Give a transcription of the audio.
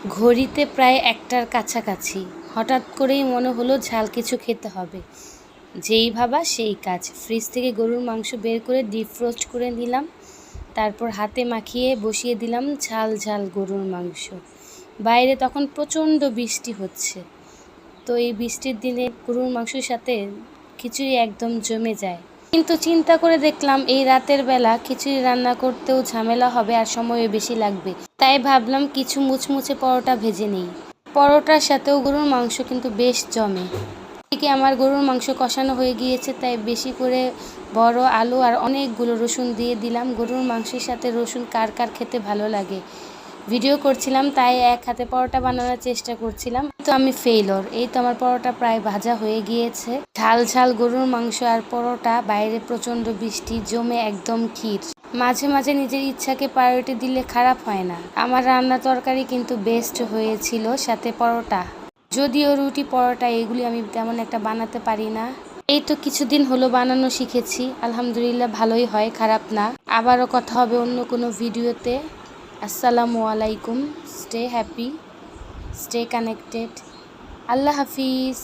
ঘড়িতে প্রায় ১টার কাছাকাছি হঠাৎ করেই মনে হলো ঝাল কিছু খেতে হবে। যেই ভাবা সেই কাজ, ফ্রিজ থেকে গরুর মাংস বের করে ডিপ রোস্ট করে নিলাম। তারপর হাতে মাখিয়ে বসিয়ে দিলাম ঝাল ঝাল গরুর মাংস। বাইরে তখন প্রচণ্ড বৃষ্টি হচ্ছে, তো এই বৃষ্টির দিনে গরুর মাংসের সাথে খিচুড়ি একদম জমে যায়। কিন্তু চিন্তা করে দেখলাম এই রাতের বেলা খিচুড়ি রান্না করতেও ঝামেলা হবে আর সময়ও বেশি লাগবে। তাই ভাবলাম কিছু মুচমুচে পরোটা ভেজে নিই। পরোটার সাথেও গরুর মাংস কিন্তু বেশ জমে। এদিকে আমার গরুর মাংস কষানো হয়ে গিয়েছে, তাই বেশি করে বড় আলু আর অনেকগুলো রসুন দিয়ে দিলাম। গরুর মাংসের সাথে রসুন কার কার খেতে ভালো লাগে। ভিডিও করছিলাম তাই এক হাতে পরোটা বানানোর চেষ্টা করছিলাম, তো আমি ফেইলর। এই তো আমার পরোটা প্রায় ভাজা হয়ে গিয়েছে। ঝাল ঝাল গরুর মাংস আর পরোটা, বাইরে প্রচণ্ড বৃষ্টি, জমে একদম ক্ষীর। মাঝে মাঝে নিজের ইচ্ছাকে প্রায়োরিটি দিলে খারাপ হয় না। আমার রান্না তরকারি কিন্তু বেস্ট হয়েছিল, সাথে পরোটা। যদিও রুটি পরোটা এগুলি আমি তেমন একটা বানাতে পারি না। এই তো কিছুদিন হলো বানানো শিখেছি, আলহামদুলিল্লাহ ভালোই হয়, খারাপ না। আবারও কথা হবে অন্য কোনো ভিডিওতে। আসসালামু আলাইকুম। Stay happy, stay connected. Allah হাফিজ।